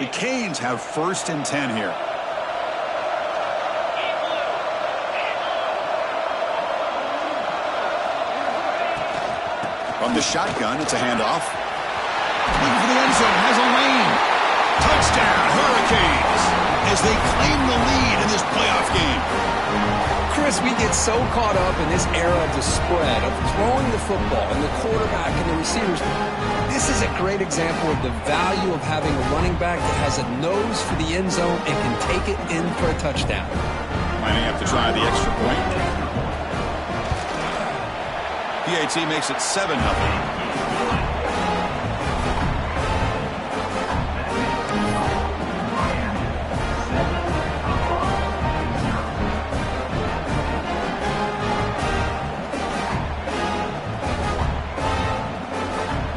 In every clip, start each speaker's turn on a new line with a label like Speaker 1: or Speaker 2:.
Speaker 1: The Canes have 1st and 10 here. From the shotgun, it's a handoff. Looking for the end zone, has a lane. Touchdown, Hurricanes, as they claim the lead in this playoff game.
Speaker 2: Chris, we get so caught up in this era of the spread, of throwing the football and the quarterback and the receivers. This is a great example of the value of having a running back that has a nose for the end zone and can take it in for a touchdown.
Speaker 1: Might have to try the extra point. PAT makes it 7-0.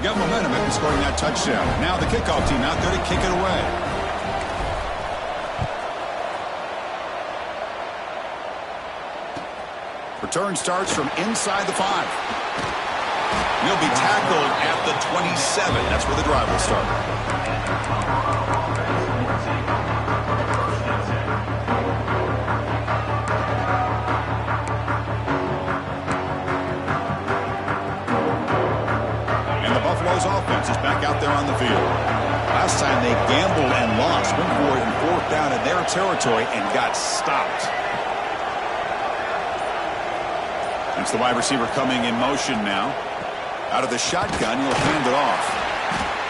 Speaker 1: Got momentum after scoring that touchdown. Now the kickoff team out there to kick it away. Return starts from inside the 5. He'll be tackled at the 27. That's where the drive will start. Buffalo's offense is back out there on the field. Last time they gambled and lost. Went for it in 4th down in their territory and got stopped. That's the wide receiver coming in motion now. Out of the shotgun, he'll hand it off.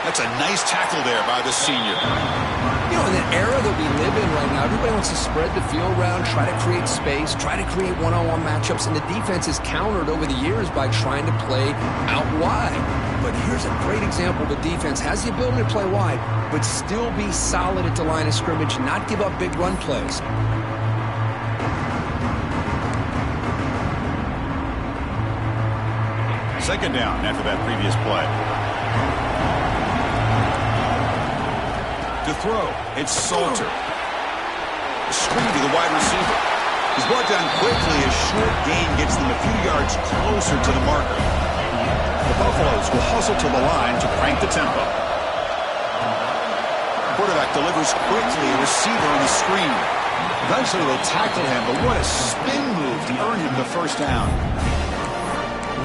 Speaker 1: That's a nice tackle there by the senior.
Speaker 2: You know, in the era that we live in right now, everybody wants to spread the field around, try to create space, try to create one-on-one matchups, and the defense is countered over the years by trying to play out wide. But here's a great example. The defense has the ability to play wide, but still be solid at the line of scrimmage and not give up big run plays.
Speaker 1: Second down after that previous play. To throw, it's Salter. A screen to the wide receiver. He's brought down quickly. A short gain gets them a few yards closer to the marker. The Buffaloes will hustle to the line to crank the tempo. Quarterback delivers quickly. A receiver on the screen. Eventually they tackle him, but what a spin move to earn him the 1st down.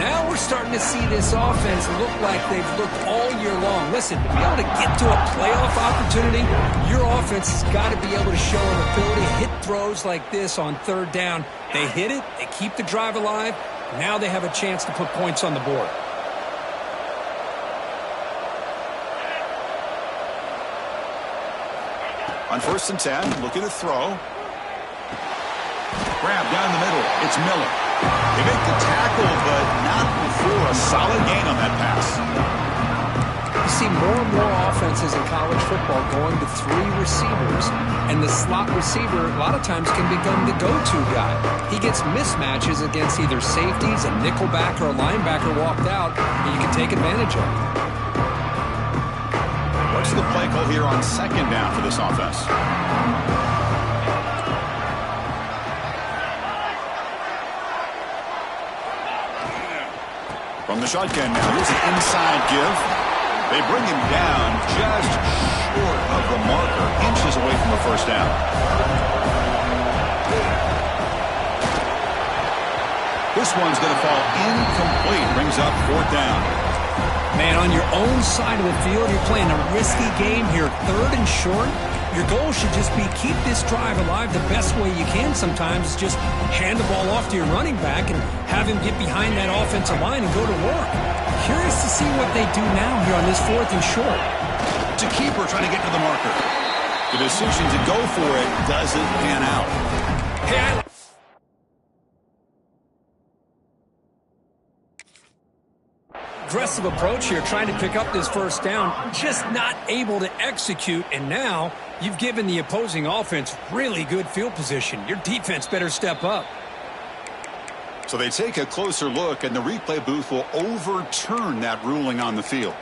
Speaker 2: Now we're starting to see this offense look like they've looked all year long. Listen, to be able to get to a playoff opportunity, your offense has got to be able to show an ability to hit throws like this on 3rd down. They hit it, they keep the drive alive. Now they have a chance to put points on the board.
Speaker 1: On 1st and 10, looking to throw. Grab down the middle. It's Miller. They make the tackle, but not before a solid gain on that pass.
Speaker 2: You see more and more offenses in college football going to 3 receivers, and the slot receiver a lot of times can become the go-to guy. He gets mismatches against either safeties, a nickelback, or a linebacker walked out, and you can take advantage of it.
Speaker 1: What's the play call here on 2nd down for this offense? From the shotgun now, here's an inside give. They bring him down just short of the marker, inches away from a 1st down. This one's going to fall incomplete, brings up 4th down.
Speaker 2: Man, on your own side of the field, you're playing a risky game here. 3rd and short. Your goal should just be keep this drive alive the best way you can sometimes is just hand the ball off to your running back and have him get behind that offensive line and go to work. Curious to see what they do now here on this 4th and short.
Speaker 1: To keeper trying to get to the marker. The decision to go for it doesn't pan out.
Speaker 2: Hey, aggressive approach here, trying to pick up this 1st down, just not able to execute, and now you've given the opposing offense really good field position. Your defense better step up.
Speaker 1: So they take a closer look, and the replay booth will overturn that ruling on the field.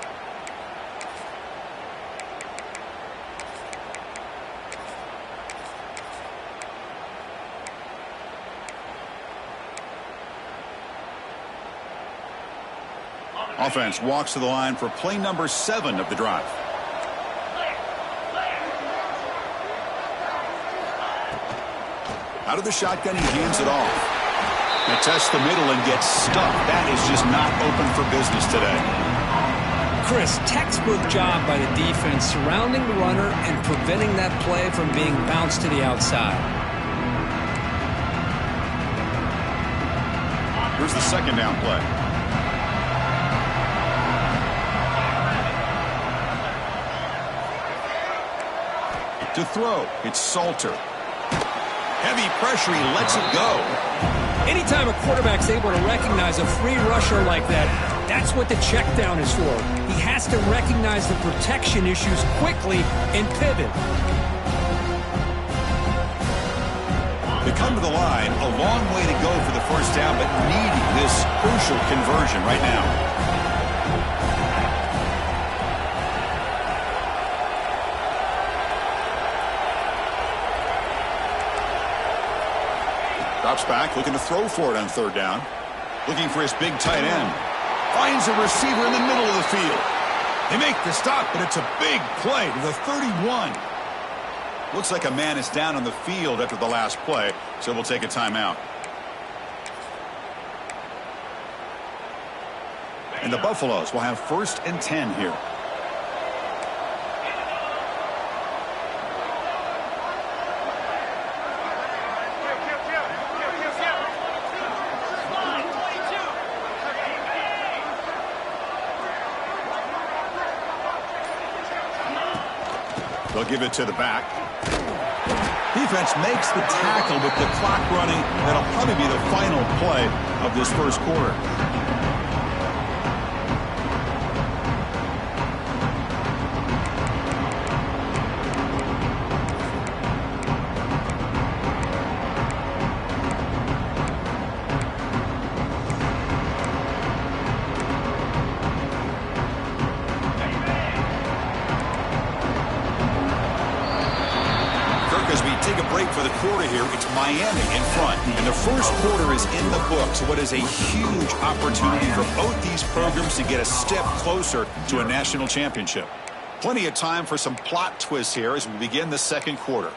Speaker 1: Offense walks to the line for play number 7 of the drive. Out of the shotgun, he hands it off. He tests the middle and gets stuck. That is just not open for business today.
Speaker 3: Chris, textbook job by the defense surrounding the runner and preventing that play from being bounced to the outside.
Speaker 1: Here's the second down play. To throw, it's Salter. Heavy pressure, he lets it go.
Speaker 3: Anytime a quarterback's able to recognize a free rusher like that, that's what the check down is for. He has to recognize the protection issues quickly and pivot.
Speaker 1: They come to the line, a long way to go for the first down, but needing this crucial conversion right now. Drops back, looking to throw for it on third down. Looking for his big tight end. Finds a receiver in the middle of the field. They make the stop, but it's a big play to the 31. Looks like a man is down on the field after the last play, so we'll take a timeout. And the Buffaloes will have 1st and 10 here. They'll give it to the back. Defense makes the tackle with the clock running. That'll probably be the final play of this first quarter. As we take a break for the quarter here, it's Miami in front. And the first quarter is in the books. What is a huge opportunity for both these programs to get a step closer to a national championship. Plenty of time for some plot twists here as we begin the second quarter.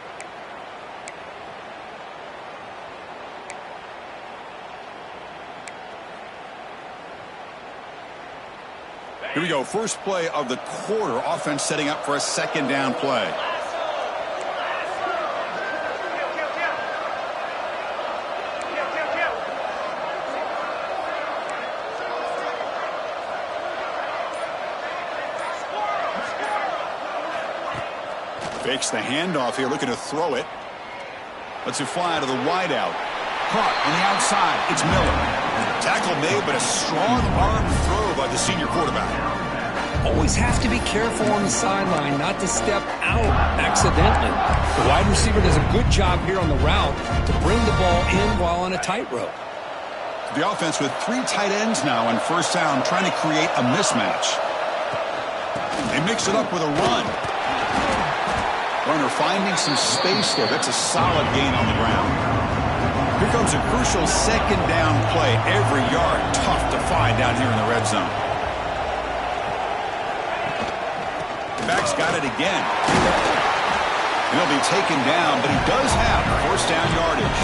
Speaker 1: Here we go. First play of the quarter. Offense setting up for a second down play. Fakes the handoff here, looking to throw it. Lets it fly to the wideout. Caught on the outside. It's Miller. Tackle made, but a strong arm throw by the senior quarterback.
Speaker 3: Always have to be careful on the sideline not to step out accidentally. The wide receiver does a good job here on the route to bring the ball in while on a tightrope.
Speaker 1: The offense with 3 tight ends now on first down, trying to create a mismatch. They mix it up with a run. Runner finding some space there. That's a solid gain on the ground. Here comes a crucial second down play. Every yard tough to find down here in the red zone. The back's got it again. And he'll be taken down, but he does have first down yardage.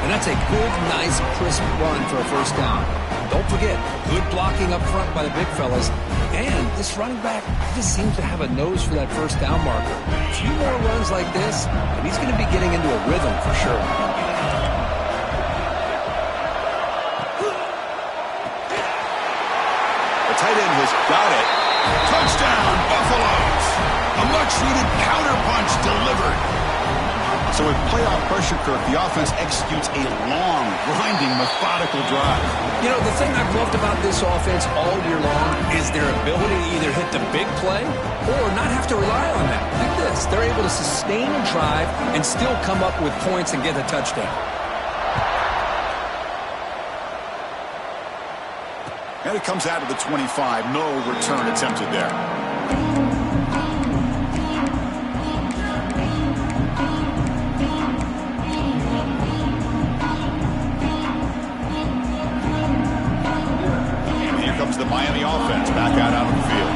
Speaker 3: And that's a good, nice, crisp run for a first down. Don't forget, good blocking up front by the big fellas. And this running back just seems to have a nose for that first down marker. A few more runs like this, and he's going to be getting into a rhythm for sure.
Speaker 1: The tight end has got it. Touchdown, Buffaloes! A much-needed counterpunch delivered. So with playoff pressure, Kirk, the offense executes a long, grinding, methodical drive.
Speaker 3: You know, the thing I've loved about this offense all year long is their ability to either hit the big play or not have to rely on that. Like this, they're able to sustain a drive and still come up with points and get a touchdown.
Speaker 1: And it comes out of the 25. No return attempted there. The Miami offense back out on the field.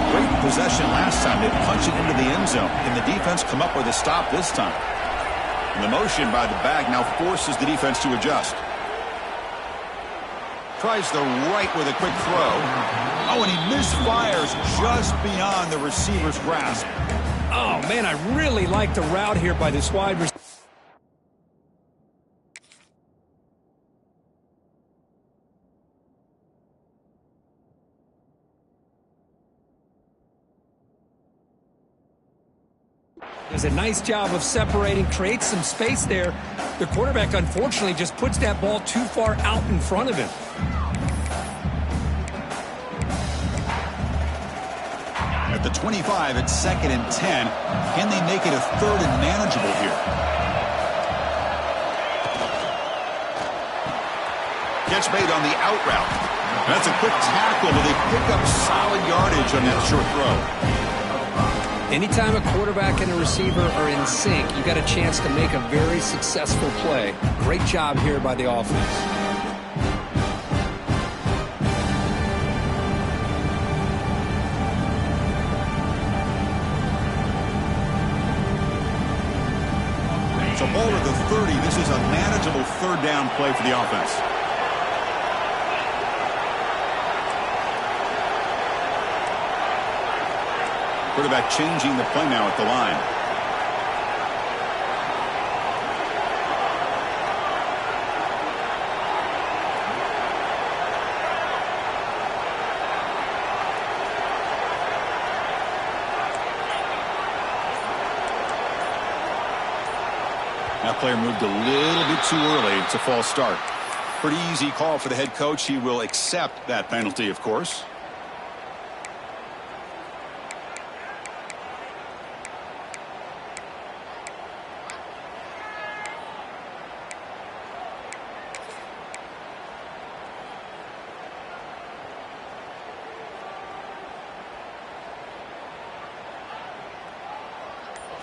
Speaker 1: Great possession last time. They punch it into the end zone. Can the defense come up with a stop this time? And the motion by the back now forces the defense to adjust. Tries the right with a quick throw. Oh, and he misfires just beyond the receiver's grasp.
Speaker 3: Oh, man, I really like the route here by this wide receiver. Does a nice job of separating, creates some space there. The quarterback, unfortunately, just puts that ball too far out in front of him.
Speaker 1: At the 25, it's 2nd and 10. Can they make it a 3rd and manageable here? Catch made on the out route. That's a quick tackle, but they pick up solid yardage on that short throw.
Speaker 2: Anytime a quarterback and a receiver are in sync, you got a chance to make a very successful play. Great job here by the offense.
Speaker 1: So ball at the 30. This is a manageable 3rd down play for the offense. Quarterback changing the play now at the line. That player moved a little bit too early. It's a false start. Pretty easy call for the head coach. He will accept that penalty, of course.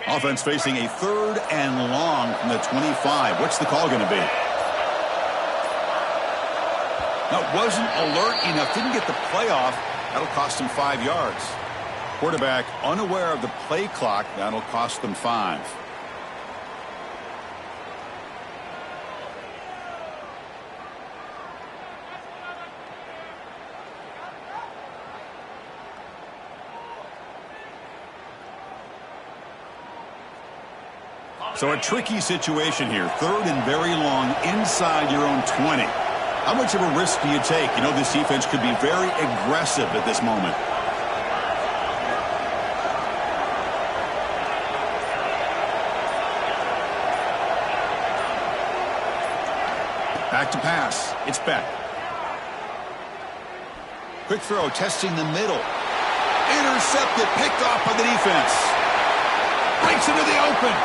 Speaker 1: Offense facing a 3rd and long from the 25. What's the call going to be? That wasn't alert enough. Didn't get the play off. That'll cost him 5 yards. Quarterback unaware of the play clock. That'll cost them 5. So a tricky situation here. 3rd and very long inside your own 20. How much of a risk do you take? You know, this defense could be very aggressive at this moment. Back to pass. It's Beck. Quick throw, testing the middle. Intercepted, picked off by the defense. Breaks into the open.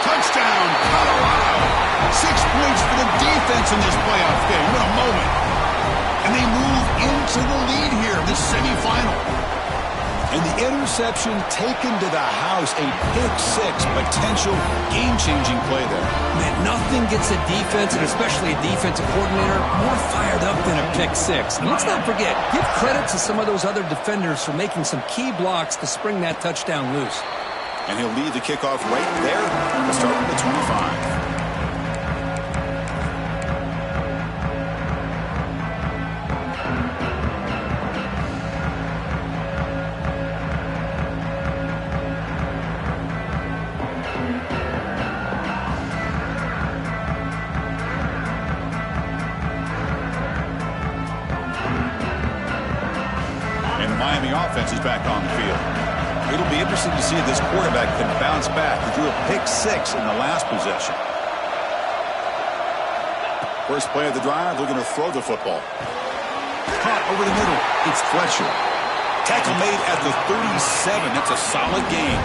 Speaker 1: Touchdown, Colorado. 6 points for the defense in this playoff game. What a moment. And they move into the lead here in this semifinal. And the interception taken to the house. A pick-6 potential game-changing play there.
Speaker 2: Man, nothing gets a defense, and especially a defensive coordinator, more fired up than a pick-6. And let's not forget, give credit to some of those other defenders for making some key blocks to spring that touchdown loose.
Speaker 1: And he'll lead the kickoff right there to start with the 25. And the Miami offense is back on the field. It'll be interesting to see if this quarterback can bounce back. He threw a pick-6 in the last possession. First play of the drive, they're going to throw the football. Caught over the middle. It's Fletcher. Tackle made at the 37. That's a solid gain.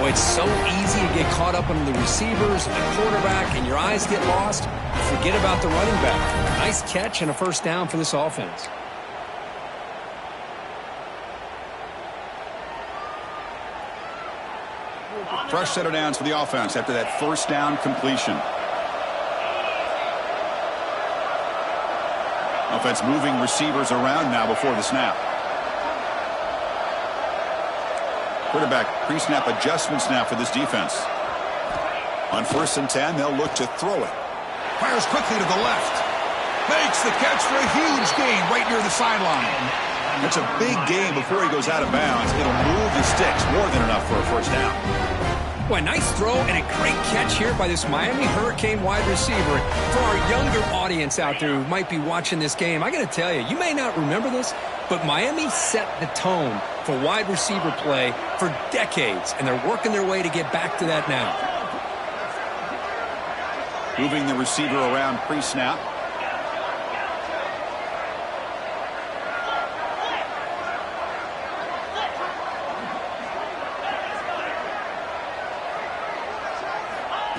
Speaker 2: Boy, it's so easy to get caught up under the receivers and the quarterback, and your eyes get lost. Forget about the running back. Nice catch and a first down for this offense.
Speaker 1: Fresh set of downs for the offense after that first down completion. Offense moving receivers around now before the snap. Quarterback pre-snap adjustments now for this defense. On 1st and 10, they'll look to throw it.
Speaker 4: Fires quickly to the left. Makes the catch for a huge gain right near the sideline.
Speaker 1: It's a big gain before he goes out of bounds. It'll move the sticks more than enough for a first down.
Speaker 2: Boy, nice throw and a great catch here by this Miami Hurricane wide receiver. For our younger audience out there who might be watching this game, I got to tell you, you may not remember this, but Miami set the tone for wide receiver play for decades, and they're working their way to get back to that now.
Speaker 1: Moving the receiver around pre-snap.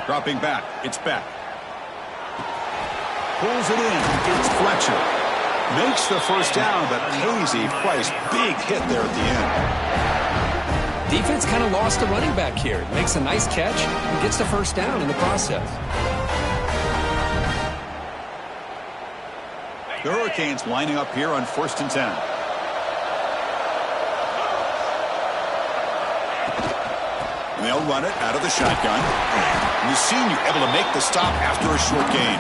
Speaker 1: Dropping back. It's Beck. Pulls it in. It's Fletcher. Makes the first down, but pays a price. Big hit there at the end.
Speaker 2: Defense kind of lost a running back here. Makes a nice catch and gets the first down in the process.
Speaker 1: The Hurricanes lining up here on 1st and 10. And they'll run it out of the shotgun. And the senior able to make the stop after a short gain.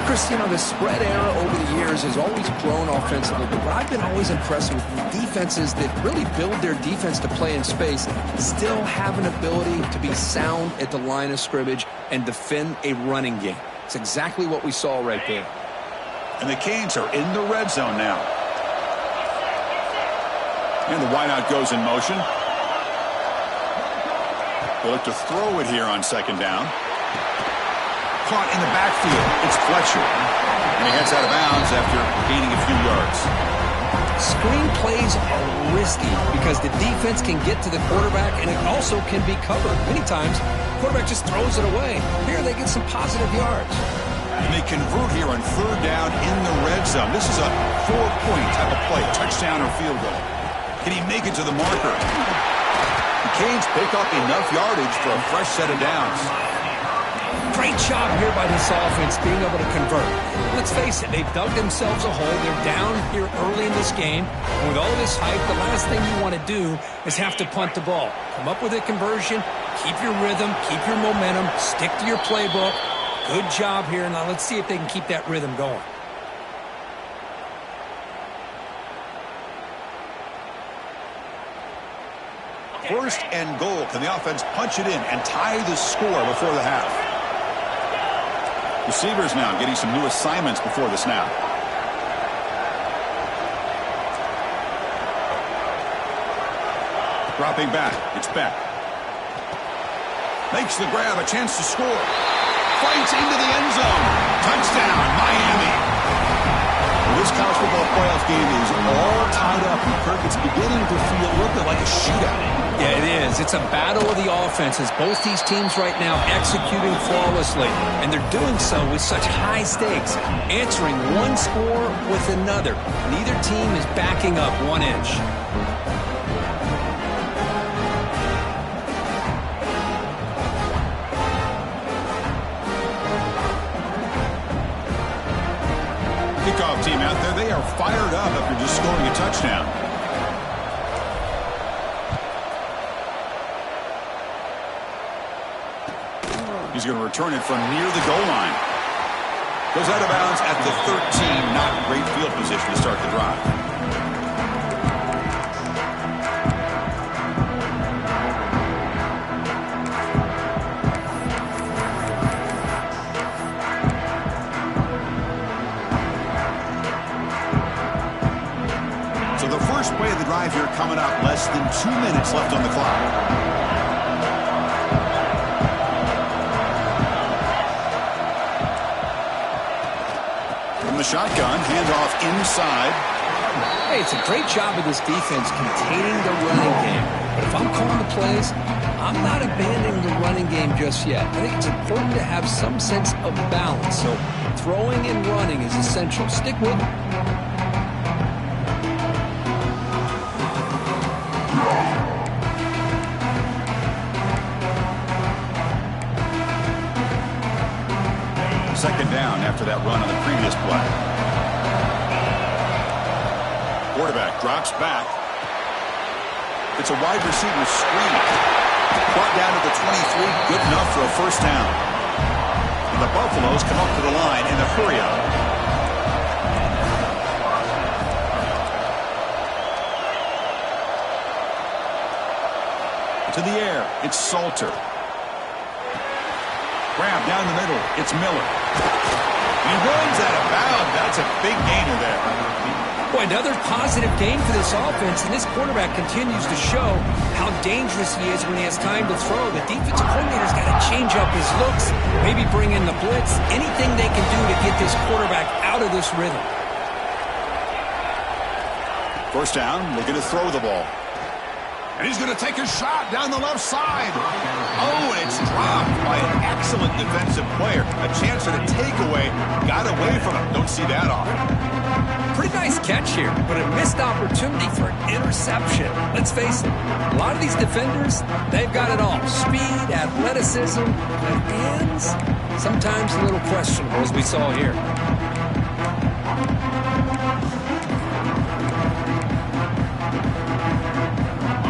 Speaker 2: Chris, you know, the spread era over the years has always grown offensively, but what I've been always impressed with defenses that really build their defense to play in space still have an ability to be sound at the line of scrimmage and defend a running game. It's exactly what we saw right there.
Speaker 1: And the Canes are in the red zone now. And the wideout goes in motion. They'll look to throw it here on 2nd down.
Speaker 4: Caught in the backfield.
Speaker 1: It's Fletcher. And he heads out of bounds after gaining a few yards.
Speaker 2: Screen plays are risky because the defense can get to the quarterback and it also can be covered. Many times, the quarterback just throws it away. Here they get some positive yards.
Speaker 1: And they convert here on 3rd down in the red zone. This is a 4-point type of play, touchdown or field goal. Can he make it to the marker? The Canes pick up enough yardage for a fresh set of downs.
Speaker 2: Great job here by this offense being able to convert. Let's face it, they've dug themselves a hole. They're down here early in this game. And with all this hype, the last thing you want to do is have to punt the ball. Come up with a conversion, keep your rhythm, keep your momentum, stick to your playbook. Good job here. Now let's see if they can keep that rhythm going.
Speaker 1: First and goal. Can the offense punch it in and tie the score before the half? Receivers now getting some new assignments before the snap. Dropping back. It's Beck. Makes the grab. A chance to score. Fights into the end zone. Touchdown, Miami. This college football playoff game is all tied up, and Kirk, it's beginning to feel a little bit like a shootout.
Speaker 2: Yeah, it is. It's a battle of the offenses. Both these teams right now executing flawlessly, and they're doing so with such high stakes, answering one score with another. Neither team is backing up 1 inch.
Speaker 1: Kickoff team out there, they are fired up after just scoring a touchdown. He's going to return it from near the goal line. Goes out of bounds at the 13. Not great field position to start the drive. So the first play of the drive here coming up. Less than 2 minutes left on the clock. The shotgun, handoff inside.
Speaker 2: Hey, it's a great job of this defense containing the running game. But if I'm calling the plays, I'm not abandoning the running game just yet. I think it's important to have some sense of balance. So throwing and running is essential. Stick with it.
Speaker 1: Second down after that run on the previous play. Quarterback drops back. It's a wide receiver screen. Brought down to the 23. Good enough for a first down. And the Buffaloes come up to the line in the hurry-up. To the air, it's Salter. Grab down the middle, it's Miller. He runs out of bounds. That's a big gainer there.
Speaker 3: Boy, another positive gain for this offense, and this quarterback continues to show how dangerous he is when he has time to throw. The defensive coordinator's got to change up his looks, maybe bring in the blitz, anything they can do to get this quarterback out of this rhythm.
Speaker 1: First down, looking to throw the ball.
Speaker 4: And he's going to take a shot down the left side.
Speaker 1: Oh, and it's dropped by an excellent defensive player. A chance for the takeaway. Got away from him. Don't see that often.
Speaker 3: Pretty nice catch here, but a missed opportunity for an interception. Let's face it, a lot of these defenders, they've got it all. Speed, athleticism, but hands, sometimes a little questionable, as we saw here.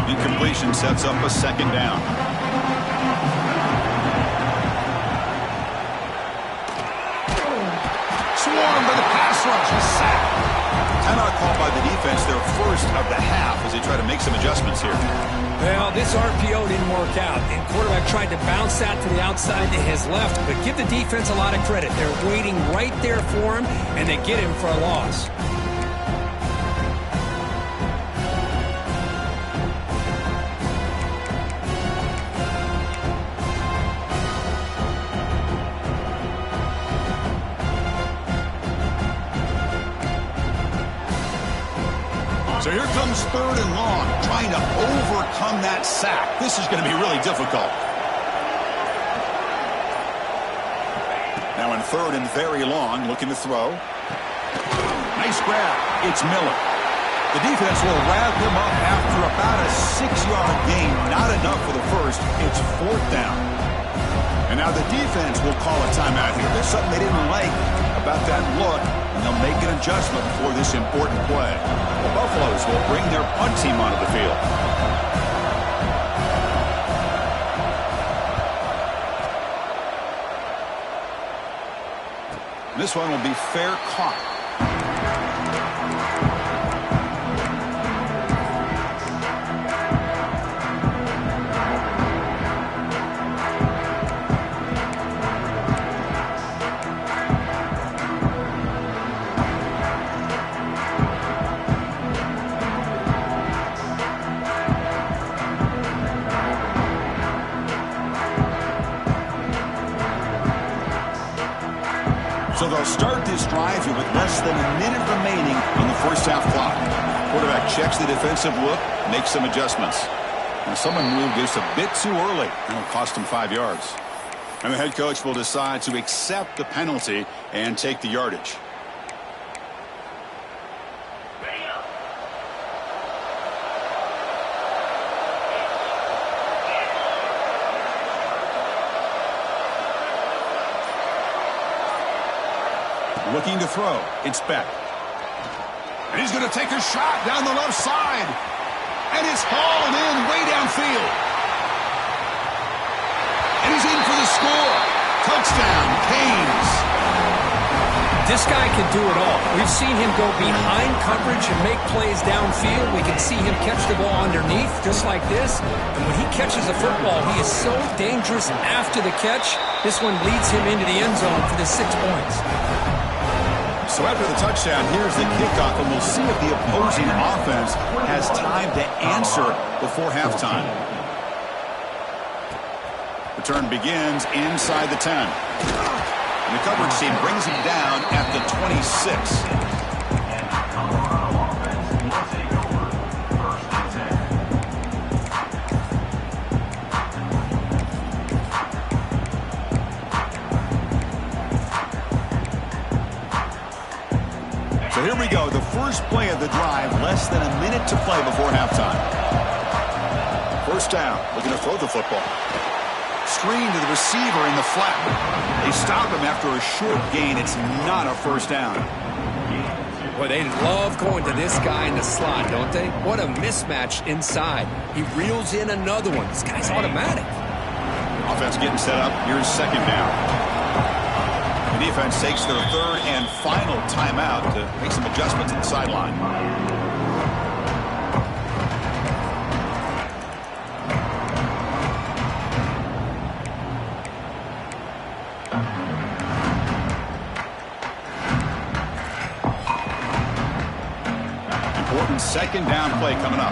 Speaker 1: Incompletion sets up a second down.
Speaker 4: Swarmed by the pass rush. A sack.
Speaker 1: Timeout called by the defense, their first of the half, as they try to make some adjustments here.
Speaker 3: Well, this RPO didn't work out, and quarterback tried to bounce that to the outside to his left, but give the defense a lot of credit. They're waiting right there for him, and they get him for a loss.
Speaker 1: So here comes third and long, trying to overcome that sack. This is going to be really difficult. Now in third and very long, looking to throw. Nice grab. It's Miller. The defense will wrap him up after about a 6-yard gain. Not enough for the first. It's fourth down. And now the defense will call a timeout here. There's something they didn't like about that look, and they'll make an adjustment before this important play. The Buffaloes will bring their punt team onto the field. This one will be fair caught. So they'll start this drive here with less than a minute remaining on the first half clock. Quarterback checks the defensive look, makes some adjustments. And someone moved just a bit too early, and it'll cost him 5 yards. And the head coach will decide to accept the penalty and take the yardage. Looking to throw. It's Beck.
Speaker 4: And he's going to take a shot down the left side. And it's hauled in way downfield. And he's in for the score. Touchdown, Canes.
Speaker 3: This guy can do it all. We've seen him go behind coverage and make plays downfield. We can see him catch the ball underneath, just like this. And when he catches a football, he is so dangerous after the catch. This one leads him into the end zone for the 6 points.
Speaker 1: So after the touchdown, here's the kickoff, and we'll see if the opposing offense has time to answer before halftime. Return begins inside the 10. And the coverage team brings him down at the 26. So here we go, the first play of the drive, less than a minute to play before halftime. First down, looking to throw the football. Screen to the receiver in the flat. They stop him after a short gain. It's not a first down.
Speaker 2: Boy, they love going to this guy in the slot, don't they? What a mismatch inside. He reels in another one. This guy's automatic.
Speaker 1: Offense getting set up. Here's second down. The defense takes their third and final timeout to make some adjustments at the sideline. Important second down play coming up.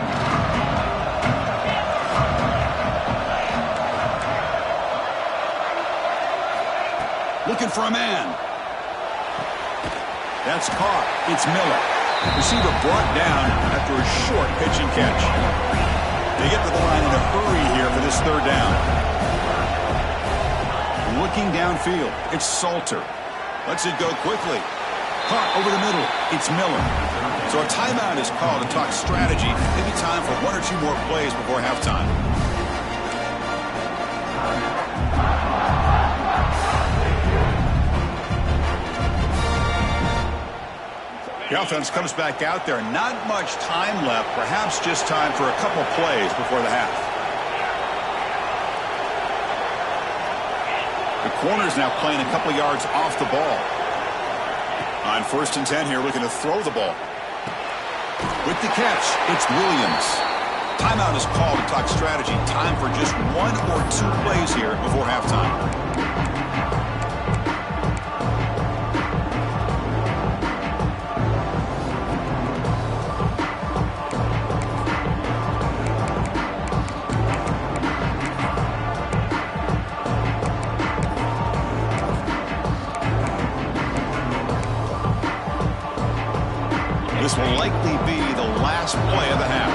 Speaker 1: Looking for a man. That's caught. It's Miller. Receiver brought down after a short pitch and catch. They get to the line in a hurry here for this third down. Looking downfield. It's Salter. Lets it go quickly. Caught over the middle. It's Miller. So a timeout is called to talk strategy. Maybe time for one or two more plays before halftime. The offense comes back out there. Not much time left. Perhaps just time for a couple plays before the half. The corner's now playing a couple yards off the ball. On 1st and 10 here, looking to throw the ball. With the catch, it's Williams. Timeout is called to talk strategy. Time for just one or two plays here before halftime. This will likely be the last play of the half.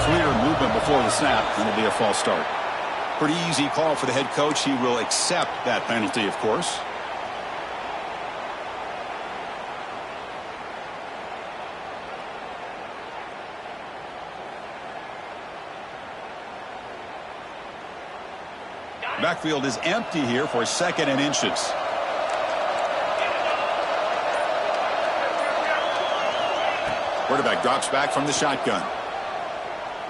Speaker 1: Clear movement before the snap, and it'll be a false start. Pretty easy call for the head coach. He will accept that penalty, of course. Backfield is empty here for 2nd and inches. Quarterback drops back from the shotgun.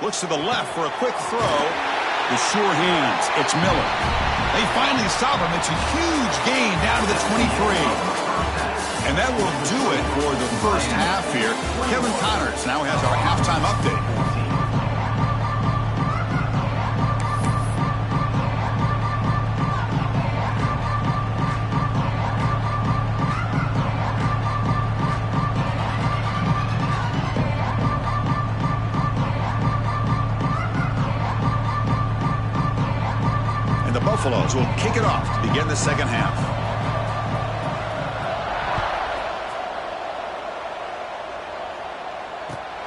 Speaker 1: Looks to the left for a quick throw. With sure hands, it's Miller. They finally stop him. It's a huge gain down to the 23. And that will do it for the first half here. Kevin Connors now has our halftime update. Buffaloes will kick it off to begin the second half.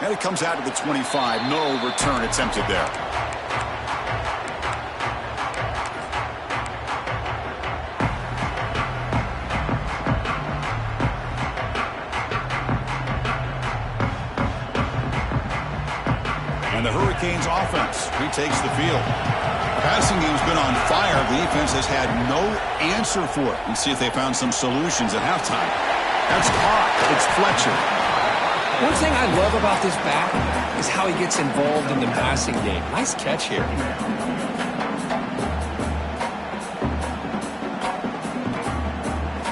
Speaker 1: And it comes out to the 25. No return attempted there. And the Hurricanes offense retakes the field. Passing game's been on fire. The defense has had no answer for it. Let's see if they found some solutions at halftime. That's caught. It's Fletcher.
Speaker 2: One thing I love about this back is how he gets involved in the passing game. Nice catch here.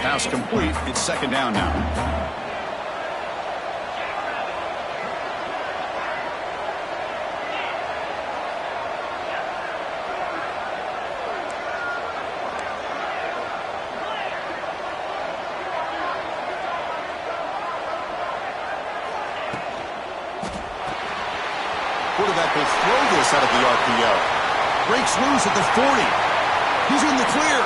Speaker 1: Pass complete. It's 2nd down now. Quarterback will throw this out of the RPO. Breaks loose at the 40. He's in the clear.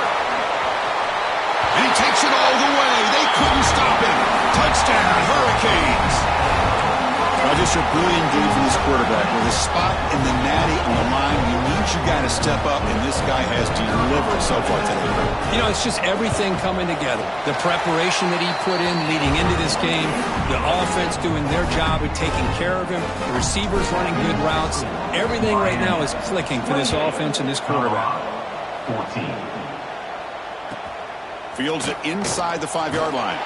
Speaker 1: And he takes it all the way. They couldn't stop him. Touchdown, Hurricanes. Now just a brilliant game from this quarterback. With a spot in the natty on the line, you need your guy to step up, and this guy has delivered so far today.
Speaker 3: You know, it's just everything coming together. The preparation that he put in leading into this game, the offense doing their job of taking care of him, the receivers running good routes. Everything right now is clicking for this offense and this quarterback.
Speaker 5: 14.
Speaker 1: Fields it inside the 5-yard line.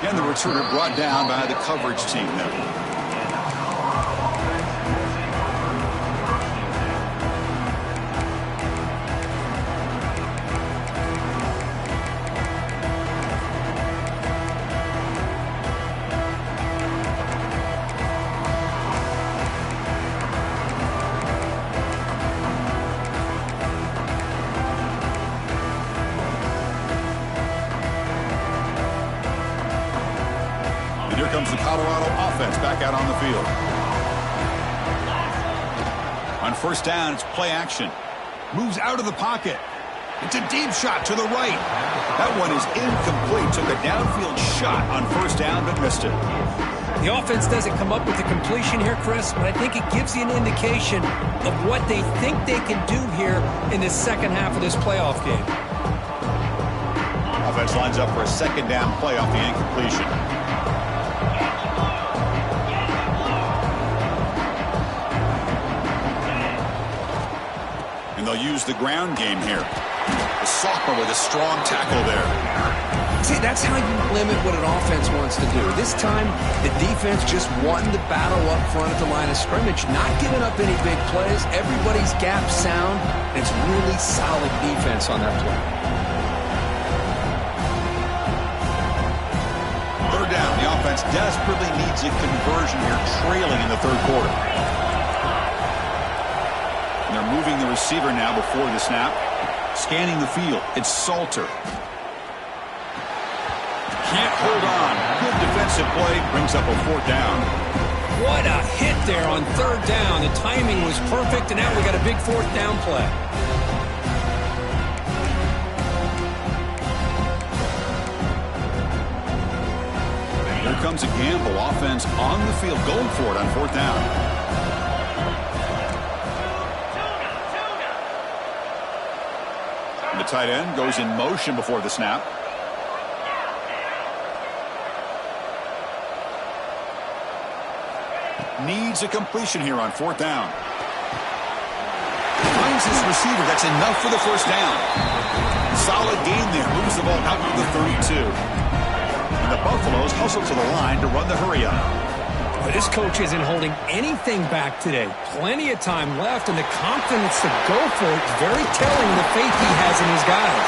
Speaker 1: And the returner brought down by the coverage team there. Here comes the Colorado offense back out on the field. On first down, it's play action.
Speaker 4: Moves out of the pocket. It's a deep shot to the right.
Speaker 1: That one is incomplete. Took a downfield shot on first down, but missed it.
Speaker 3: The offense doesn't come up with the completion here, Chris, but I think it gives you an indication of what they think they can do here in the second half of this playoff game.
Speaker 1: Offense lines up for a second down play off the incompletion. And they'll use the ground game here. The sophomore with a strong tackle there.
Speaker 2: See, that's how you limit what an offense wants to do. This time, the defense just won the battle up front at the line of scrimmage, not giving up any big plays. Everybody's gap sound. And it's really solid defense on that play.
Speaker 1: Third down. The offense desperately needs a conversion here, trailing in the third quarter. And they're moving the receiver now before the snap. Scanning the field, it's Salter. Can't hold on. Good defensive play, brings up a fourth down.
Speaker 3: What a hit there on third down. The timing was perfect, and now we got a big fourth down play.
Speaker 1: Here comes a gamble. Offense on the field, going for it on fourth down. The tight end goes in motion before the snap. Needs a completion here on fourth down. Finds his receiver. That's enough for the first down. Solid gain there. Moves the ball out to the 32. And the Buffaloes hustle to the line to run the hurry up.
Speaker 3: But this coach isn't holding anything back today. Plenty of time left, and the confidence to go for it is very telling of the faith he has in his guys.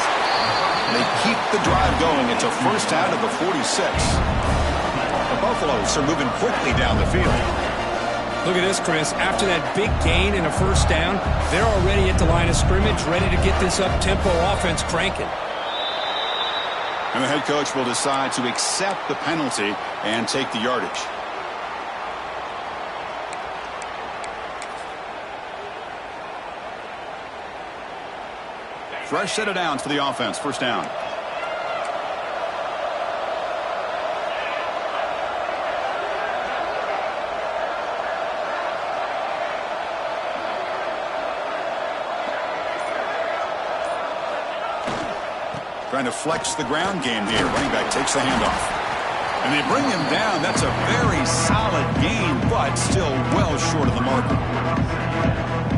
Speaker 1: They keep the drive going. It's a first out of the 46. The Buffaloes are moving quickly down the field.
Speaker 3: Look at this, Chris. After that big gain and a first down, they're already at the line of scrimmage, ready to get this up-tempo offense cranking.
Speaker 1: And the head coach will decide to accept the penalty and take the yardage. Fresh set of downs for the offense. First down. Trying to flex the ground game here. Running back takes the handoff. And they bring him down. That's a very solid gain, but still well short of the marker.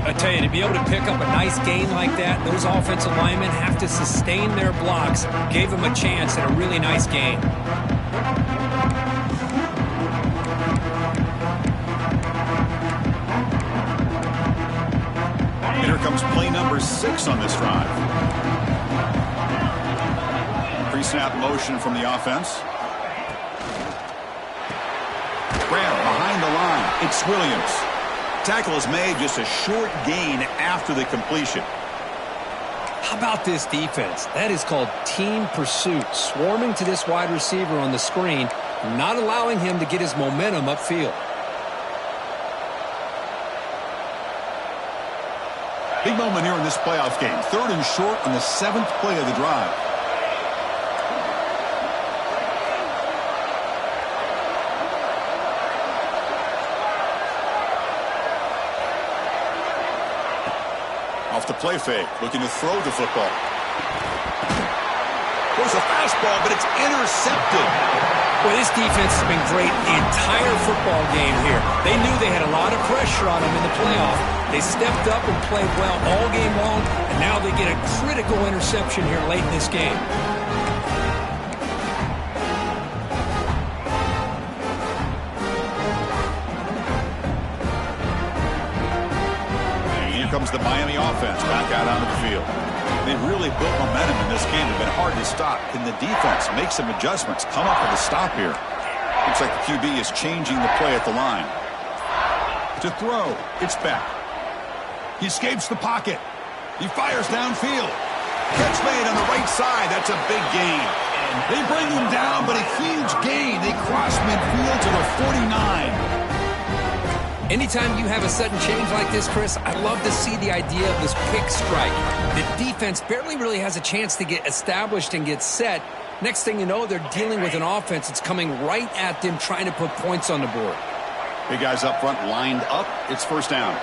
Speaker 3: I tell you, to be able to pick up a nice gain like that, those offensive linemen have to sustain their blocks. Gave him a chance at a really nice gain.
Speaker 1: And here comes play number 6 on this drive. Pre-snap motion from the offense. Grab behind the line. It's Williams. Tackle is made, just a short gain after the completion.
Speaker 3: How about this defense? That is called team pursuit. Swarming to this wide receiver on the screen, not allowing him to get his momentum upfield.
Speaker 1: Big moment here in this playoff game. Third and short on the 7th play of the drive. Off the play fake, looking to throw the football. Goes a fastball, but it's intercepted.
Speaker 3: Well, this defense has been great the entire football game here. They knew they had a lot of pressure on them in the playoff. They stepped up and played well all game long, and now they get a critical interception here late in this game.
Speaker 1: the offense back out onto the field. They've really built momentum in this game. It's been hard to stop. Can the defense make some adjustments? Come up with a stop here. Looks like the QB is changing the play at the line. To throw, it's back.
Speaker 4: He escapes the pocket. He fires downfield. Catch made on the right side. That's a big gain. They bring him down, but a huge gain. They cross midfield to the 49.
Speaker 2: Anytime you have a sudden change like this, Chris, I love to see the idea of this quick strike. The defense barely really has a chance to get established and get set. Next thing you know, they're dealing with an offense that's coming right at them, trying to put points on the board.
Speaker 1: Big guys up front lined up. It's first down.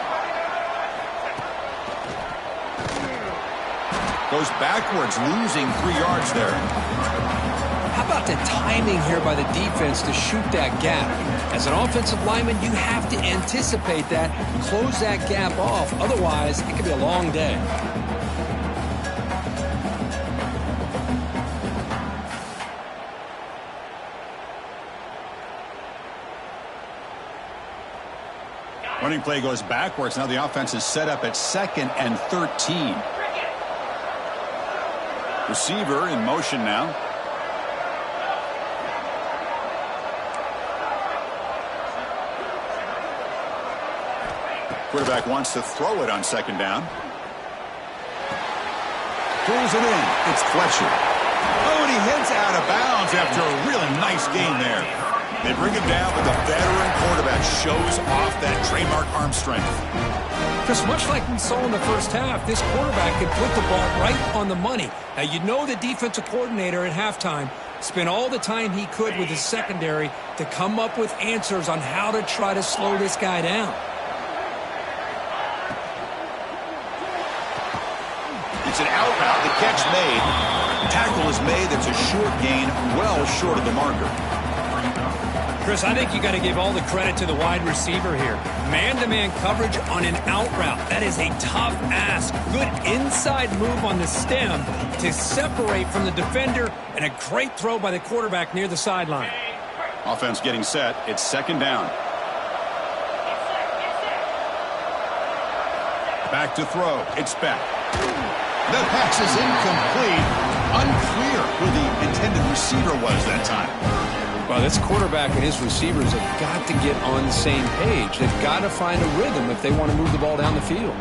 Speaker 1: Goes backwards, losing 3 yards there.
Speaker 2: How about the timing here by the defense to shoot that gap? As an offensive lineman, you have to anticipate that, close that gap off. Otherwise, it could be a long day.
Speaker 1: Running play goes backwards. Now the offense is set up at 2nd and 13. Receiver in motion now. Quarterback wants to throw it on 2nd down. Throws it in. It's Fletcher. Oh, and he heads out of bounds after a really nice game there. They bring him down, but the veteran quarterback shows off that trademark arm strength.
Speaker 2: Just much like we saw in the first half, this quarterback could put the ball right on the money. Now, you know the defensive coordinator at halftime spent all the time he could with his secondary to come up with answers on how to try to slow this guy down.
Speaker 1: It's an out route. The catch made. Tackle is made. That's a short gain, well short of the marker.
Speaker 3: Chris, I think you got to give all the credit to the wide receiver here. Man-to-man coverage on an out route. That is a tough ask. Good inside move on the stem to separate from the defender, and a great throw by the quarterback near the sideline.
Speaker 1: Offense getting set. It's 2nd down. Back to throw. It's back.
Speaker 4: The pass is incomplete. Unclear who the intended receiver was that time.
Speaker 2: Well, this quarterback and his receivers have got to get on the same page. They've got to find a rhythm if they want to move the ball down the field.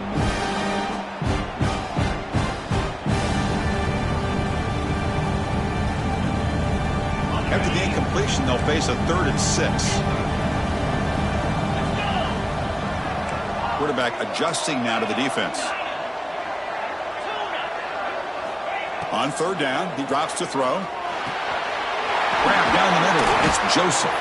Speaker 1: After the incompletion, they'll face a 3rd and 6. Quarterback adjusting now to the defense. On 3rd down, he drops to throw. Grab down the middle. It's Joseph.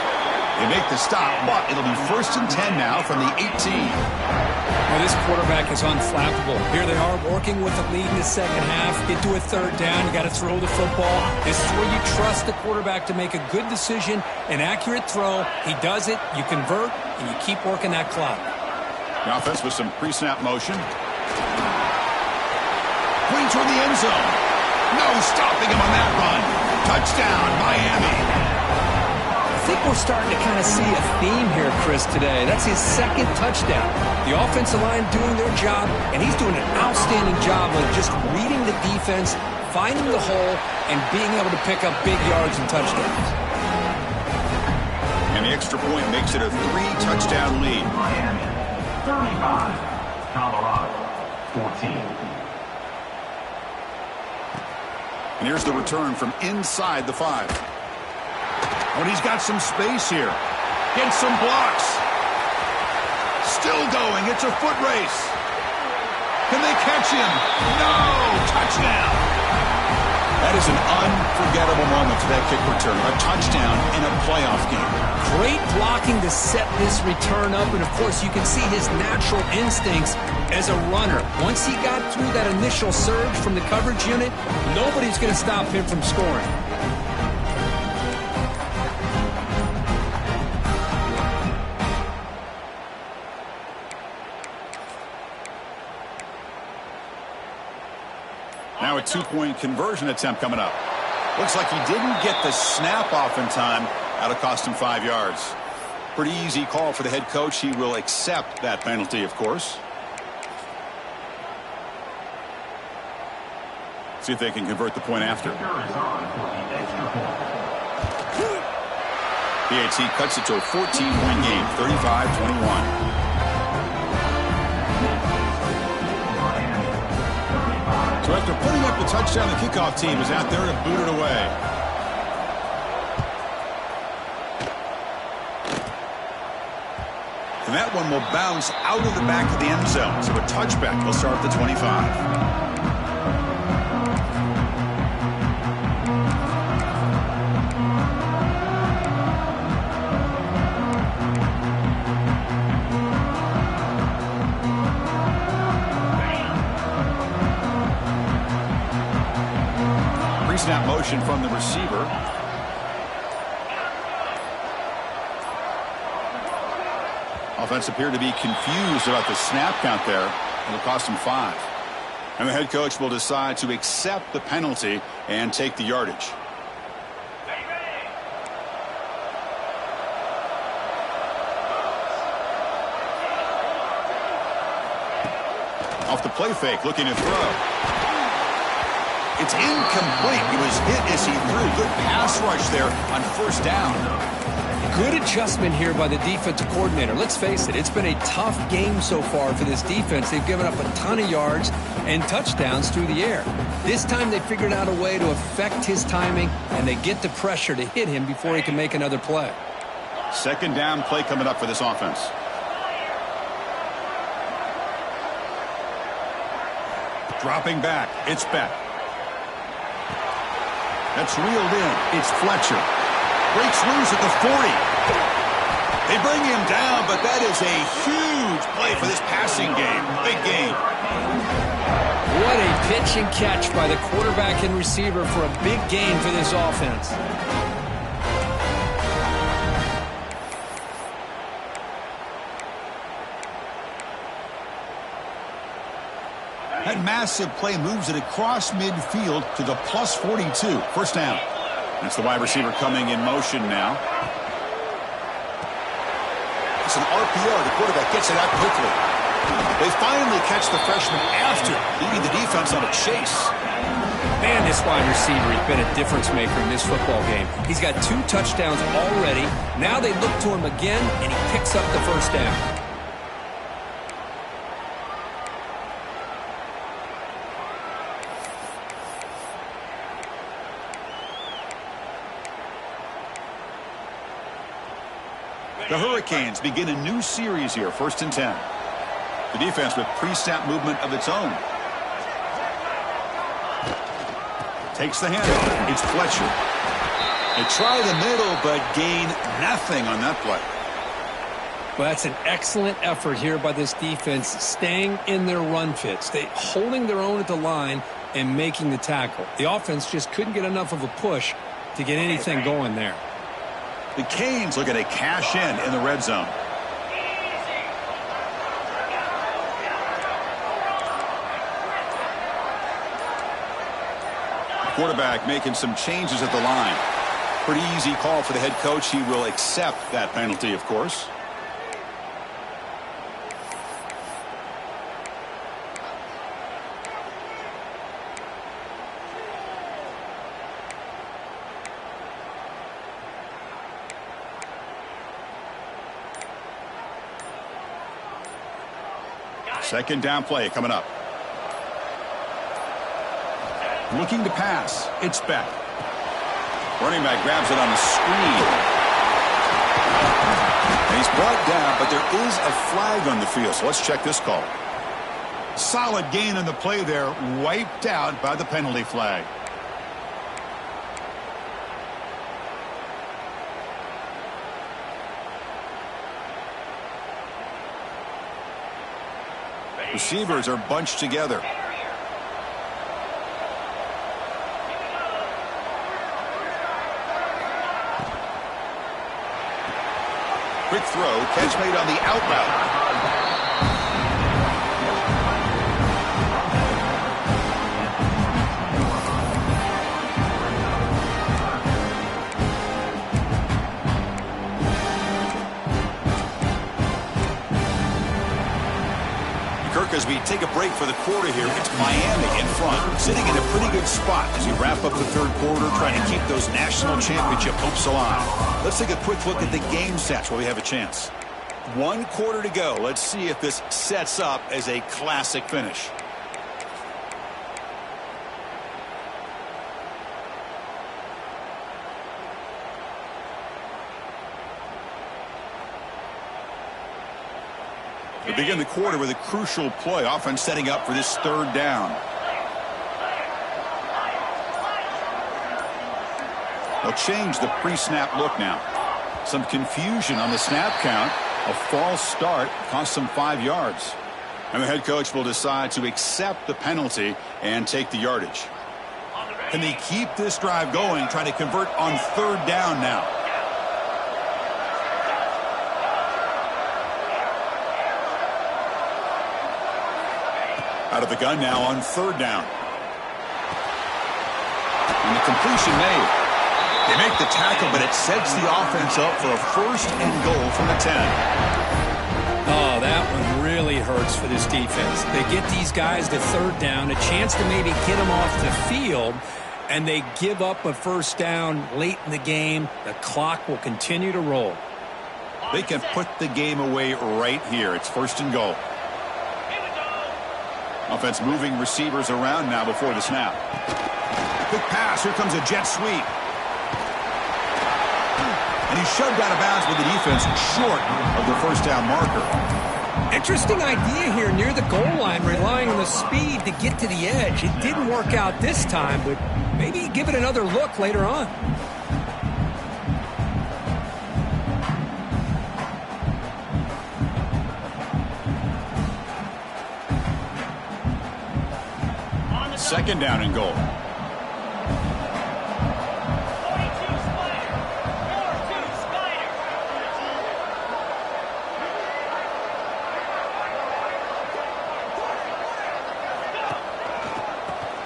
Speaker 1: They make the stop, but it'll be 1st and 10 now from the 18.
Speaker 2: Well, this quarterback is unflappable. Here they are working with the lead in the second half. Get to a 3rd down. You got to throw the football. This is where you trust the quarterback to make a good decision, an accurate throw. He does it, you convert, and you keep working that clock.
Speaker 1: The offense with some pre-snap motion.
Speaker 4: Going toward the end zone. No stopping him on that run. Touchdown, Miami.
Speaker 2: I think we're starting to kind of see a theme here, Chris, today. That's his 2nd touchdown. The offensive line doing their job, and he's doing an outstanding job of just reading the defense, finding the hole, and being able to pick up big yards and touchdowns.
Speaker 1: And the extra point makes it a 3-touchdown lead.
Speaker 5: Miami, 35. Colorado, 14.
Speaker 1: And here's the return from inside the 5.
Speaker 4: But he's got some space here. Gets some blocks. Still going. It's a foot race. Can they catch him? No! Touchdown!
Speaker 1: That is an unforgettable moment for that kick return. A touchdown in a playoff game.
Speaker 2: Great blocking to set this return up, and of course you can see his natural instincts as a runner. Once he got through that initial surge from the coverage unit, nobody's going to stop him from scoring.
Speaker 1: Now a 2-point conversion attempt coming up. Looks like he didn't get the snap off in time. That'll cost him 5 yards. Pretty easy call for the head coach. He will accept that penalty, of course. See if they can convert the point after. PAT cuts it to a 14-point game, 35-21.
Speaker 4: So after putting up the touchdown, the kickoff team is out there to boot it away.
Speaker 1: And that one will bounce out of the back of the end zone. So a touchback will start at the 25. Pre-snap motion from the receiver. Offense appeared to be confused about the snap count there. It'll cost him 5. And the head coach will decide to accept the penalty and take the yardage. Off the play fake, looking to throw. It's incomplete. He was hit as he threw. Good pass rush there on first down.
Speaker 2: Good adjustment here by the defensive coordinator. Let's face it, it's been a tough game so far for this defense. They've given up a ton of yards and touchdowns through the air. This time they figured out a way to affect his timing, and they get the pressure to hit him before he can make another play.
Speaker 1: Second down play coming up for this offense. Dropping back, it's Beck. That's reeled in. It's Fletcher. Breaks loose at the 40. They bring him down, but that is a huge play for this passing game. Big game.
Speaker 2: What a pitch and catch by the quarterback and receiver for a big gain for this offense.
Speaker 4: That massive play moves it across midfield to the plus 42. First down.
Speaker 1: That's the wide receiver coming in motion now.
Speaker 4: It's an RPO. The quarterback gets it out quickly. They finally catch the freshman after leading the defense on a chase.
Speaker 2: Man, this wide receiver has been a difference maker in this football game. He's got 2 touchdowns already. Now they look to him again, and he picks up the first down.
Speaker 1: The Hurricanes begin a new series here, 1st and 10. The defense with pre-snap movement of its own. Takes the handoff. It's Fletcher. They try the middle, but gain nothing on that play.
Speaker 2: Well, that's an excellent effort here by this defense, staying in their run fits. They holding their own at the line and making the tackle. The offense just couldn't get enough of a push to get anything going there.
Speaker 1: The Canes looking to cash in the red zone. The quarterback making some changes at the line. Pretty easy call for the head coach. He will accept that penalty, of course. Second down play coming up. Looking to pass. It's Beck. Running back grabs it on the screen. And he's brought down, but there is a flag on the field. So let's check this call.
Speaker 4: Solid gain on the play there. Wiped out by the penalty flag.
Speaker 1: Receivers are bunched together. Quick throw, catch made on the out route. Has we take a break for the quarter here, it's Miami in front, sitting in a pretty good spot as we wrap up the third quarter, trying to keep those national championship hopes alive. Let's take a quick look at the game stats while we have a chance. 1 quarter to go. Let's see if this sets up as a classic finish. We begin the quarter with a crucial play, offense setting up for this third down. They'll change the pre-snap look now. Some confusion on the snap count. A false start cost them 5 yards. And the head coach will decide to accept the penalty and take the yardage. Can they keep this drive going, trying to convert on third down now? Out of the gun now on third down. And the completion made. They make the tackle, but it sets the offense up for a first and goal from the 10.
Speaker 3: Oh, that one really hurts for this defense. They get these guys to third down, a chance to maybe get them off the field, and they give up a first down late in the game. The clock will continue to roll.
Speaker 1: They can put the game away right here. It's first and goal. Offense moving receivers around now before the snap. Quick pass. Here comes a jet sweep. And he's shoved out of bounds with the defense short of the first down marker.
Speaker 3: Interesting idea here near the goal line, relying on the speed to get to the edge. It didn't work out this time, but maybe give it another look later on.
Speaker 1: Second down and goal.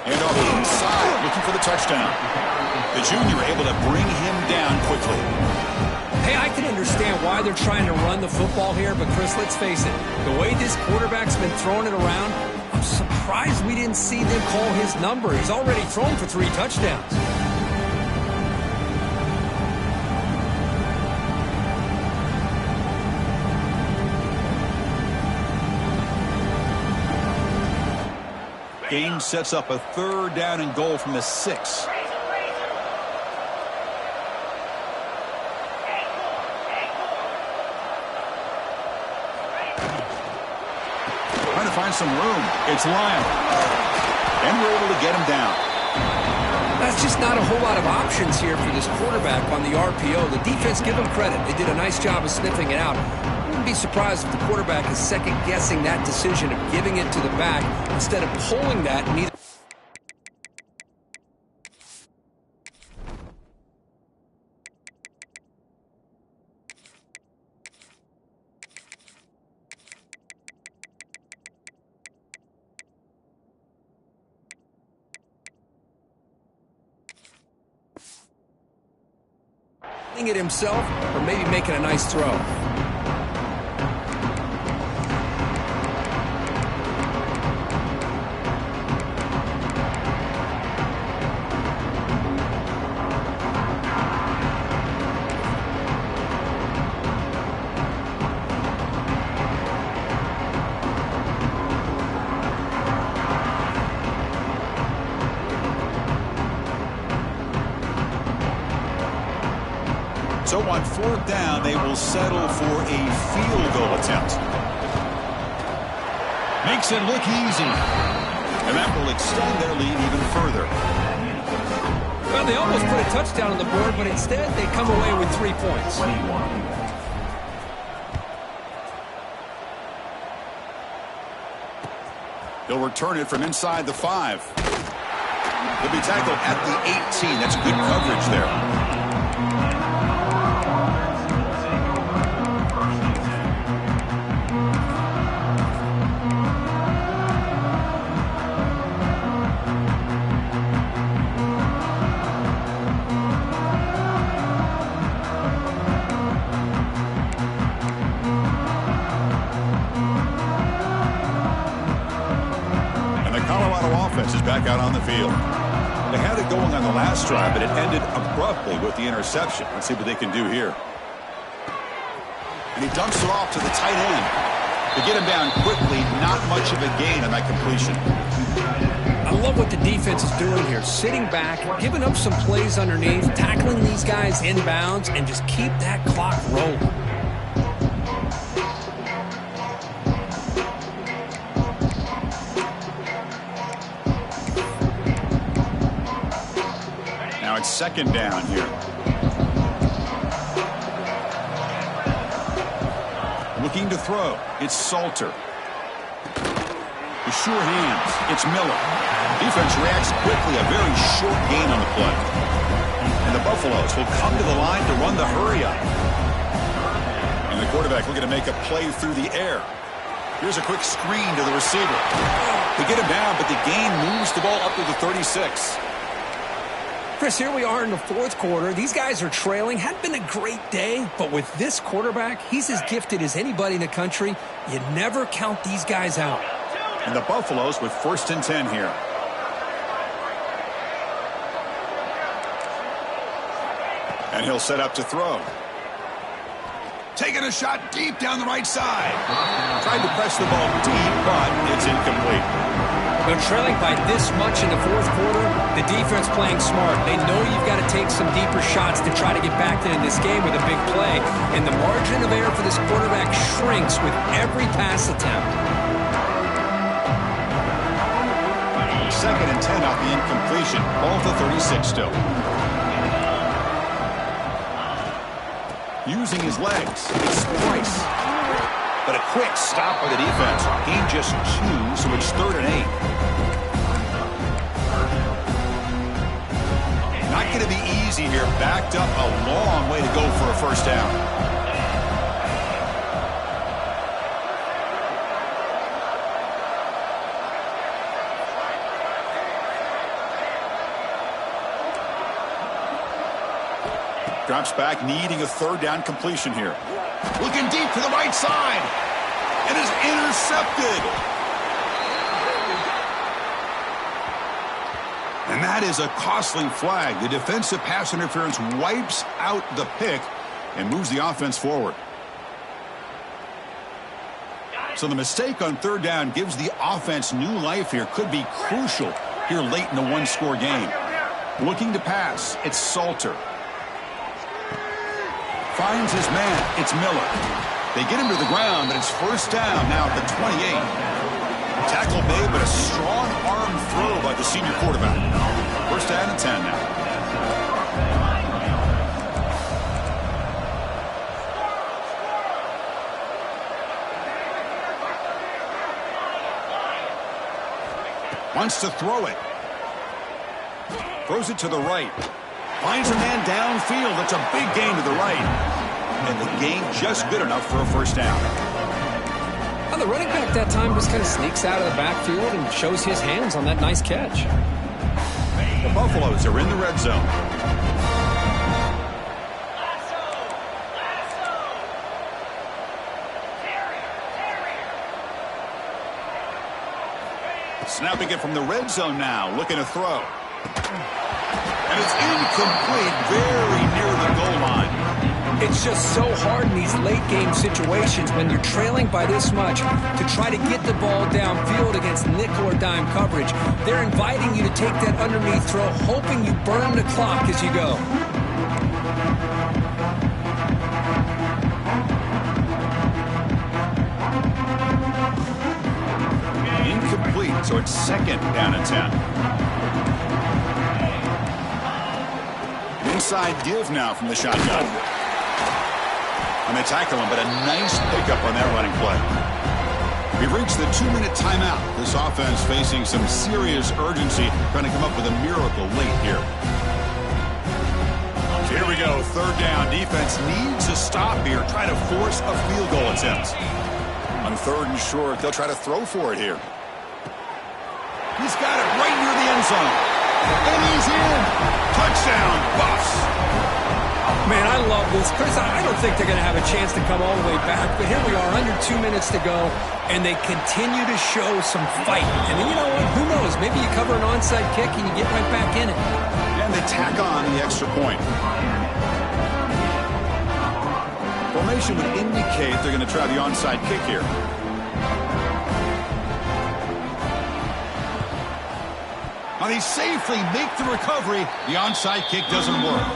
Speaker 1: And off the inside, looking for the touchdown. The junior able to bring him down quickly.
Speaker 3: Hey, I can understand why they're trying to run the football here, but Chris, let's face it, the way this quarterback's been throwing it around, I'm surprised we didn't see them call his number. He's already thrown for 3 touchdowns.
Speaker 1: Game sets up a third down and goal from the 6. Trying to find some room. It's Lyon. And we're able to get him down.
Speaker 3: That's just not a whole lot of options here for this quarterback on the RPO. The defense, give them credit. They did a nice job of sniffing it out. Wouldn't be surprised if the quarterback is second-guessing that decision of giving it to the back instead of pulling that and either. It himself or maybe making a nice throw.
Speaker 1: So on fourth down, they will settle for a field goal attempt. Makes it look easy. And that will extend their lead even further.
Speaker 3: Well, they almost put a touchdown on the board, but instead they come away with 3 points.
Speaker 1: They'll return it from inside the 5. They'll be tackled at the 18. That's good coverage there. back out on the field. They had it going on the last drive, but it ended abruptly with the interception. Let's see what they can do here. And he dumps it off to the tight end. They get him down quickly, not much of a gain on that completion.
Speaker 2: I love what the defense is doing here. Sitting back, giving up some plays underneath, tackling these guys inbounds, and just keep that clock rolling.
Speaker 1: Now it's second down here. Looking to throw. It's Salter. With sure hands, it's Miller. Defense reacts quickly. A very short gain on the play. And the Buffaloes will come to the line to run the hurry up. And the quarterback looking to make a play through the air. Here's a quick screen to the receiver. They get him down, but the gain moves the ball up to the 36.
Speaker 2: Chris, here we are in the fourth quarter. These guys are trailing. Had been a great day, but with this quarterback, he's as gifted as anybody in the country. You never count these guys out.
Speaker 1: And the Buffaloes with 1st and 10 here. And he'll set up to throw.
Speaker 4: Taking a shot deep down the right side.
Speaker 1: Tried to press the ball deep, but it's incomplete.
Speaker 2: They're trailing by this much in the fourth quarter. The defense playing smart. They know you've got to take some deeper shots to try to get back in this game with a big play. And the margin of error for this quarterback shrinks with every pass attempt.
Speaker 1: 2nd and 10 off the incompletion. Ball to 36 still. Using his legs. It's Price. But a quick stop by the defense. Gain just 2, so it's 3rd and 8. Not going to be easy here. Backed up a long way to go for a first down. Drops back, needing a 3rd down completion here.
Speaker 4: Looking deep to the right side. It is intercepted.
Speaker 1: And that is a costly flag. The defensive pass interference wipes out the pick and moves the offense forward. So the mistake on 3rd down gives the offense new life here. Could be crucial here late in the one-score game. Looking to pass. It's Salter. Finds his man. It's Miller. They get him to the ground, but it's 1st down now at the 28. Tackle made, but a strong arm throw by the senior quarterback. 1st down and 10 now. Wants to throw it. Throws it to the right. Finds a man downfield. That's a big gain to the right. And the gain just good enough for a 1st down.
Speaker 2: Well, the running back that time just kind of sneaks out of the backfield and shows his hands on that nice catch.
Speaker 1: The Buffaloes are in the red zone. Snapping it from the red zone now, looking to throw. And it's incomplete, very near the goal line.
Speaker 2: It's just so hard in these late-game situations when you're trailing by this much to try to get the ball downfield against nickel or dime coverage. They're inviting you to take that underneath throw, hoping you burn the clock as you go.
Speaker 1: Incomplete, so it's 2nd down and 10. Inside give now from the shotgun. And they tackle him, but a nice pickup on that running play. We've reached the 2-minute timeout. This offense facing some serious urgency, trying to come up with a miracle late here. So here we go, 3rd down. Defense needs a stop here, try to force a field goal attempt. On 3rd and short, they'll try to throw for it here. He's got it right near the end zone. And he's in. Touchdown, Buffs.
Speaker 2: Man, I love
Speaker 3: this. Chris, I don't think they're going to have a chance to come all the way back, but here we are, under 2 minutes to go, and they continue to show some fight. And you know what? Who knows? Maybe you cover an onside kick and you get right back in it.
Speaker 1: And they tack on the extra point. Formation would indicate they're going to try the onside kick here.
Speaker 4: Now they safely make the recovery. The onside kick doesn't work.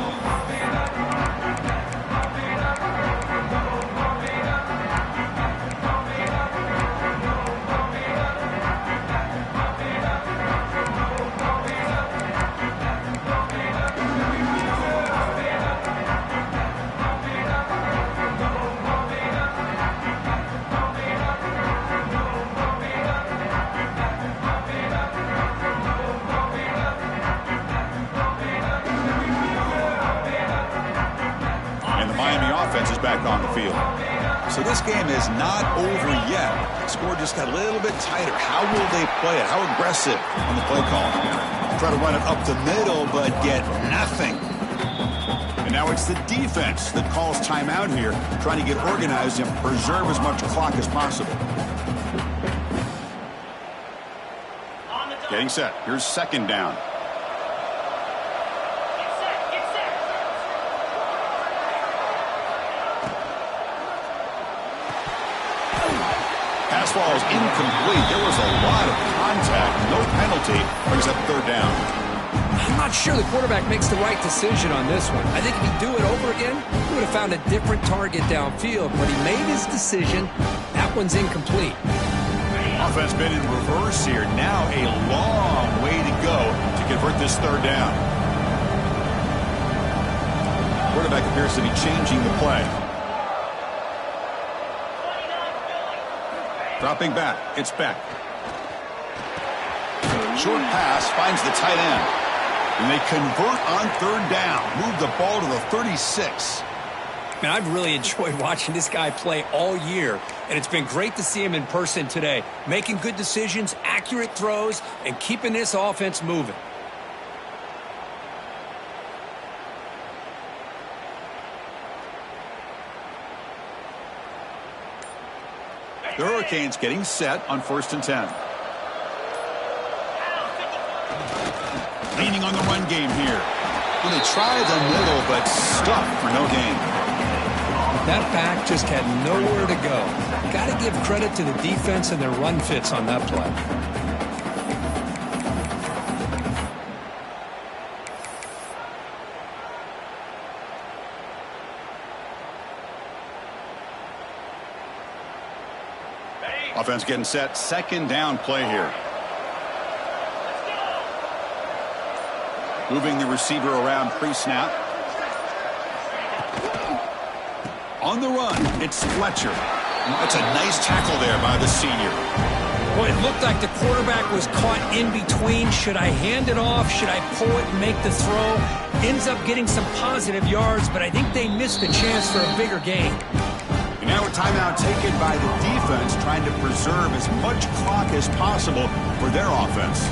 Speaker 1: Back on the field. So this game is not over yet. The score just got a little bit tighter. How will they play it? How aggressive on the play call? Try to run it up the middle, but get nothing. And now it's the defense that calls timeout here, trying to get organized and preserve as much clock as possible. Getting set. Here's second down. Pass ball is incomplete. There was a lot of contact. No penalty. Brings up third down.
Speaker 2: I'm not sure the quarterback makes the right decision on this one. I think if he'd do it over again, he would have found a different target downfield. But he made his decision. That one's incomplete.
Speaker 1: Offense been in reverse here. Now a long way to go to convert this third down. Quarterback appears to be changing the play. Dropping back. It's Beck. Short pass finds the tight end. And they convert on third down. Move the ball to the 36.
Speaker 2: Man, I've really enjoyed watching this guy play all year. And it's been great to see him in person today. Making good decisions, accurate throws, and keeping this offense moving.
Speaker 1: The Hurricanes getting set on 1st and 10. Leaning on the run game here. Well, they try the middle, but stuffed for no gain.
Speaker 2: That back just had nowhere to go. Got to give credit to the defense and their run fits on that play.
Speaker 1: Offense getting set. Second down play here. Moving the receiver around pre-snap. On the run, it's Fletcher. That's a nice tackle there by the senior.
Speaker 2: Well, it looked like the quarterback was caught in between. Should I hand it off? Should I pull it and make the throw? Ends up getting some positive yards, but I think they missed a chance for a bigger gain.
Speaker 1: And now a timeout taken by the defense, trying to preserve as much clock as possible for their offense.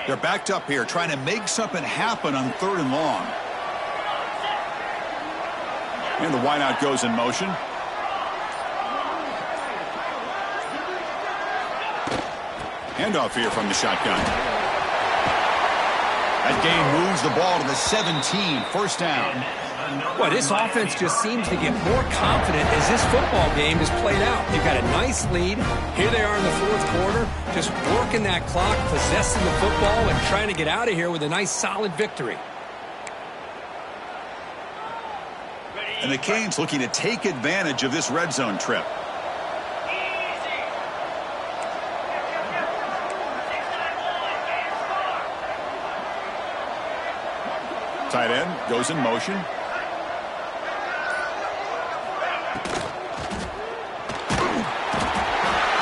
Speaker 1: They're backed up here, trying to make something happen on 3rd and long. And the wideout goes in motion. Handoff here from the shotgun. That gain moves the ball to the 17. First down.
Speaker 2: Well, this offense just seems to get more confident as this football game is played out. You've got a nice lead. Here they are in the 4th quarter, just working that clock, possessing the football, and trying to get out of here with a nice, solid victory.
Speaker 1: And the Canes looking to take advantage of this red zone trip. Tight end goes in motion.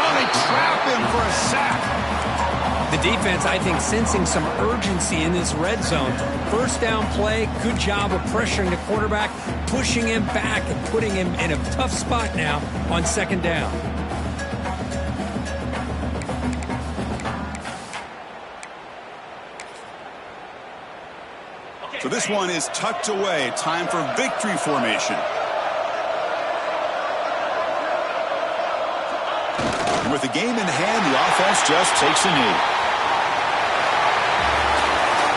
Speaker 4: Oh, they trap him for a sack.
Speaker 2: The defense, I think, sensing some urgency in this red zone. First down play, good job of pressuring the quarterback, pushing him back and putting him in a tough spot now on 2nd down.
Speaker 1: So this one is tucked away. Time for victory formation. And with the game in hand, the offense just takes a knee.